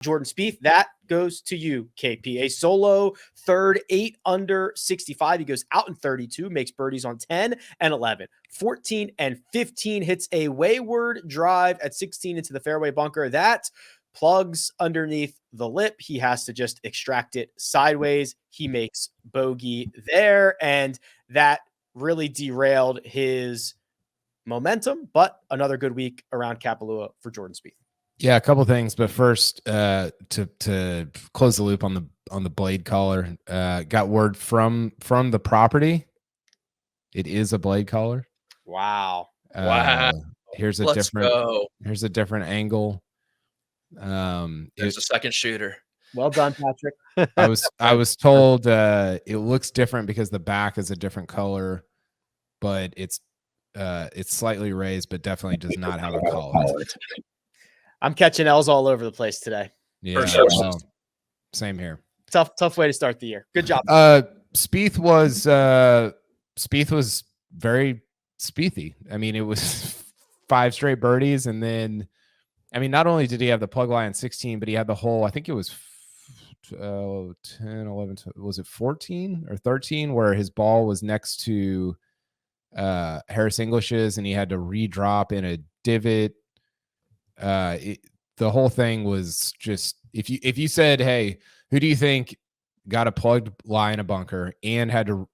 Jordan Spieth, that goes to you, KP. A solo third, 8 under 65. He goes out in 32, makes birdies on 10 and 11. 14 and 15, hits a wayward drive at 16 into the fairway bunker. That plugs underneath the lip. He has to just extract it sideways. He makes bogey there, and that really derailed his momentum, but another good week around Kapalua for Jordan Spieth. Yeah, a couple things, but first, to close the loop on the blade collar, got word from the property. It is a blade collar. Wow. Here's a different angle. There's a second shooter. Well done, Patrick. I was told it looks different because the back is a different color, but it's slightly raised, but definitely does not have a collar. I'm catching L's all over the place today. Yeah, well, same here. Tough way to start the year. Good job. Spieth was very Spiethy. I mean, it was 5 straight birdies, and then, I mean, not only did he have the plug line 16, but he had the whole, I think it was 10, 11, was it 14 or 13, where his ball was next to Harris English's, and he had to redrop in a divot. The whole thing was just, if you said, hey, who do you think got a plugged lie in a bunker and had to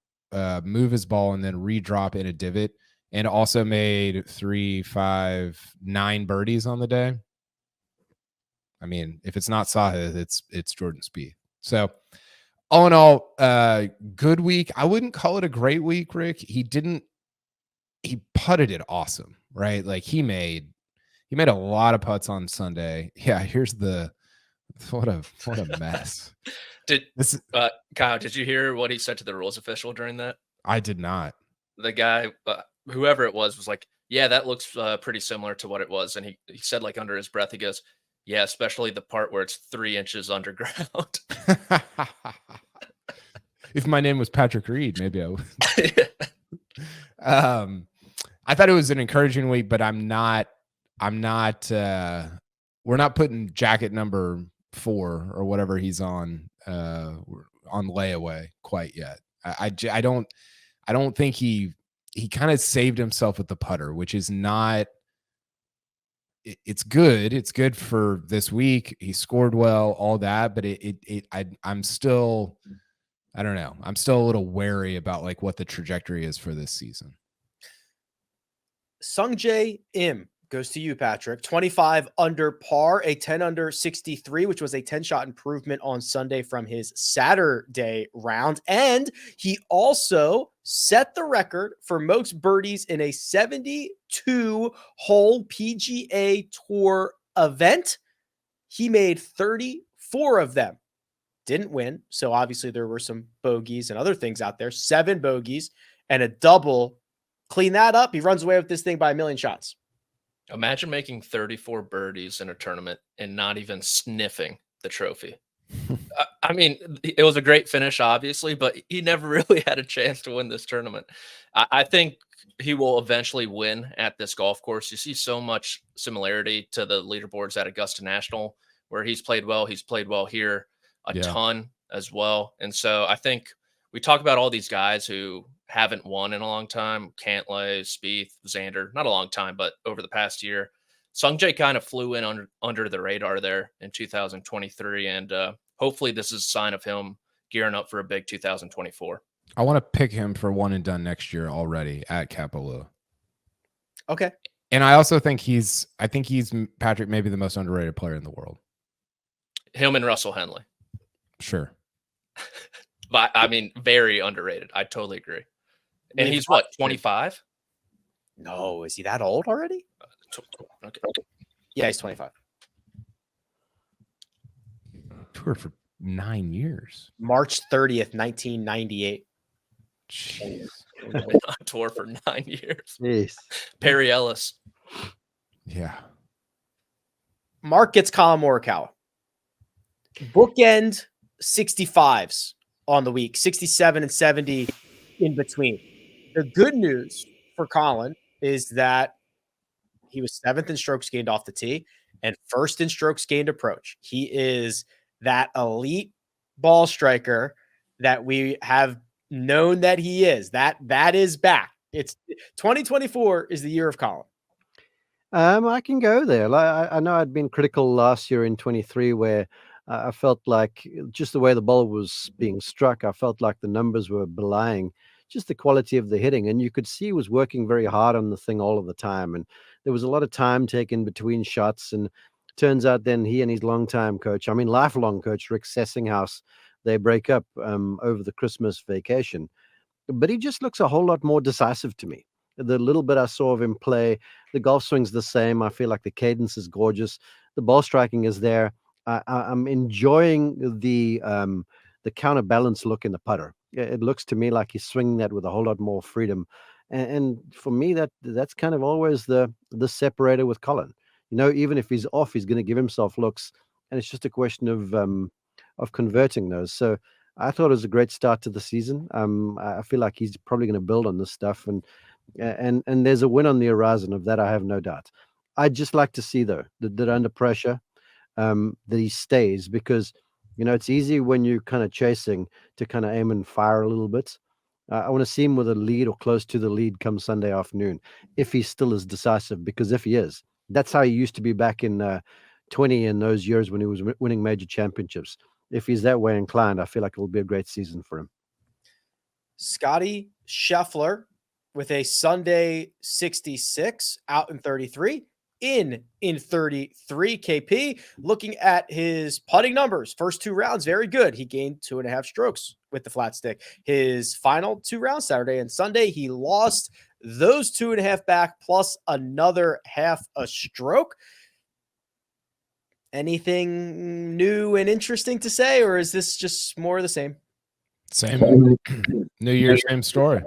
move his ball and then redrop in a divot and also made 3, 5, 9 birdies on the day? I mean, if it's not Sahith, it's Jordan Spieth. So all in all, good week. I wouldn't call it a great week, Rick. He putted it awesome, right? Like he made a lot of putts on Sunday. Yeah, here's what a mess. Kyle, did you hear what he said to the rules official during that? I did not. The guy, whoever it was like, yeah, that looks pretty similar to what it was. And he said, like, under his breath, he goes, yeah, especially the part where it's 3 inches underground. If my name was Patrick Reed, maybe I would. I thought it was an encouraging week, but we're not putting jacket number 4 or whatever he's on layaway quite yet. I don't think he kind of saved himself with the putter, which is not, it's good. It's good for this week. He scored well, all that, but I'm still, I don't know. I'm still a little wary about like what the trajectory is for this season. Sunjay Im goes to you, Patrick. 25 under par, a 10 under 63, which was a 10-shot improvement on Sunday from his Saturday round. And he also set the record for most birdies in a 72-hole PGA Tour event. He made 34 of them. Didn't win, so obviously there were some bogeys and other things out there. 7 bogeys and a double. Clean that up. He runs away with this thing by a million shots. Imagine making 34 birdies in a tournament and not even sniffing the trophy. I mean, it was a great finish, obviously, but he never really had a chance to win this tournament. I think he will eventually win at this golf course. You see so much similarity to the leaderboards at Augusta National, where he's played well. He's played well here a ton as well. And so I think we talk about all these guys who haven't won in a long time. Cantlay, Spieth, Xander, not a long time, but over the past year. Sunjay kind of flew in under the radar there in 2023, and hopefully this is a sign of him gearing up for a big 2024. I want to pick him for one and done next year already at Kapalua. Okay. And I also think he's Patrick, maybe the most underrated player in the world. Him and Russell Henley. Sure. But I mean, very underrated. I totally agree. And he's what, 25? No, is he that old already? Okay. Yeah, he's 25. Toured for 9 years. March 30th, 1998. Jeez. On tour for 9 years. Jeez. Perry Ellis. Yeah. Mark gets Collin Morikawa. Bookend 65s on the week, 67 and 70 in between. The good news for Collin is that he was 7th in strokes gained off the tee, and first in strokes gained approach. He is that elite ball striker that we have known that he is. That is back. It's 2024 is the year of Collin. I can go there. I know I'd been critical last year in 23 where I felt like just the way the ball was being struck, I felt like the numbers were belying just the quality of the hitting. And you could see he was working very hard on the thing all of the time. And there was a lot of time taken between shots. And turns out then he and his longtime coach, lifelong coach, Rick Sessinghouse, they break up over the Christmas vacation. But he just looks a whole lot more decisive to me. The little bit I saw of him play, the golf swing's the same. I feel like the cadence is gorgeous. The ball striking is there. I'm enjoying the counterbalance look in the putter. It looks to me like he's swinging that with a whole lot more freedom. And for me, that's kind of always the separator with Collin. Even if he's off, he's going to give himself looks, and it's just a question of converting those. So I thought it was a great start to the season. I feel like he's probably going to build on this stuff, and there's a win on the horizon. Of that, I have no doubt. I'd just like to see, though, that under pressure, that he stays, because it's easy when you're kind of chasing to kind of aim and fire a little bit. I want to see him with a lead or close to the lead come Sunday afternoon, if he still is decisive, because if he is, that's how he used to be back in 20 in those years when he was winning major championships. If he's that way inclined, I feel like it will be a great season for him. Scottie Scheffler with a Sunday 66 out in 33. In 33. KP, looking at his putting numbers, first 2 rounds, very good. He gained 2.5 strokes with the flat stick. His final 2 rounds, Saturday and Sunday, he lost those 2.5 back plus another half a stroke. Anything new and interesting to say, or is this just more of the same? Same. New Year, same story.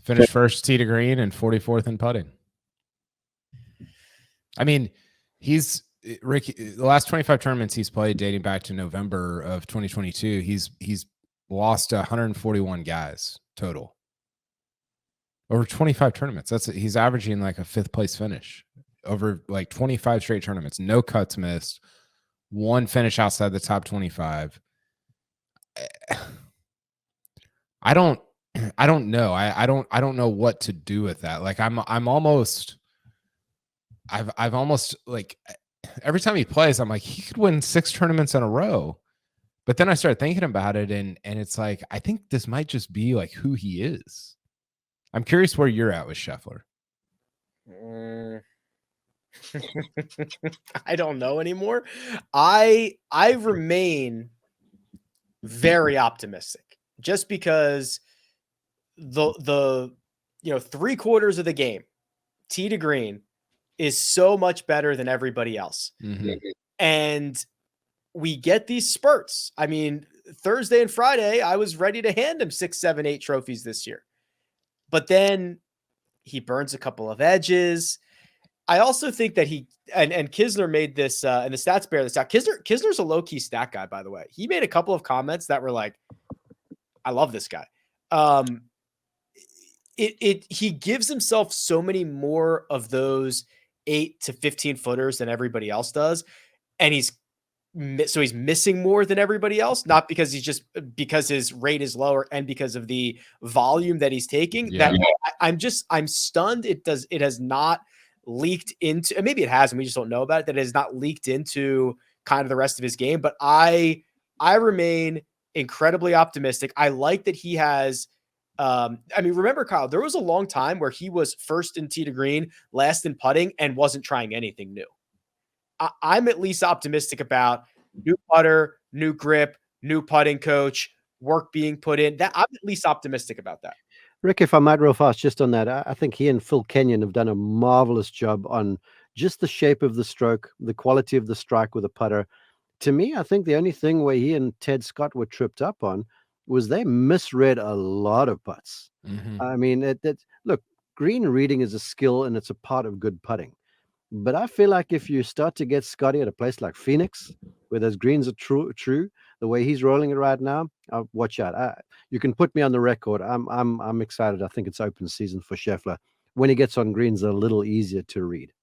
Finished first tee to green and 44th in putting. I mean, Rick, the last 25 tournaments he's played dating back to November of 2022, he's lost 141 guys total. Over 25 tournaments. He's averaging like a 5th place finish over like 25 straight tournaments. No cuts missed. 1 finish outside the top 25. I don't know. I don't know what to do with that. Like I've almost like every time he plays, I'm like, he could win 6 tournaments in a row. But then I started thinking about it, and it's like, I think this might just be like who he is. I'm curious where you're at with Scheffler. I don't know anymore. I remain very optimistic, just because the 3/4 of the game, tee to green, is so much better than everybody else. Mm-hmm. And we get these spurts. I mean, Thursday and Friday, I was ready to hand him 6, 7, 8 trophies this year. But then he burns a couple of edges. I also think that and Kisner made this, and the stats bear this out. Kisner's a low-key stat guy, by the way. He made a couple of comments that were like, I love this guy. He gives himself so many more of those 8 to 15 footers than everybody else does. And he's missing more than everybody else, not because because his rate is lower and because of the volume that he's taking. Yeah. That I'm stunned. It has not leaked into, and maybe it has, and we just don't know about it, that it has not leaked into kind of the rest of his game. But I remain incredibly optimistic. I like that he has, remember, Kyle, there was a long time where he was first in tee to green, last in putting, and wasn't trying anything new. I'm at least optimistic about new putter, new grip, new putting coach, work being put in. That I'm at least optimistic about that. Rick, if I might real fast just on that, I think he and Phil Kenyon have done a marvelous job on just the shape of the stroke, the quality of the strike with a putter. To me, I think the only thing where he and Ted Scott were tripped up on was they misread a lot of putts. Mm-hmm. I mean, look, green reading is a skill and it's a part of good putting. But I feel like if you start to get Scottie at a place like Phoenix, where those greens are true, the way he's rolling it right now, watch out. You can put me on the record. I'm excited. I think it's open season for Scheffler. When he gets on greens, they're a little easier to read.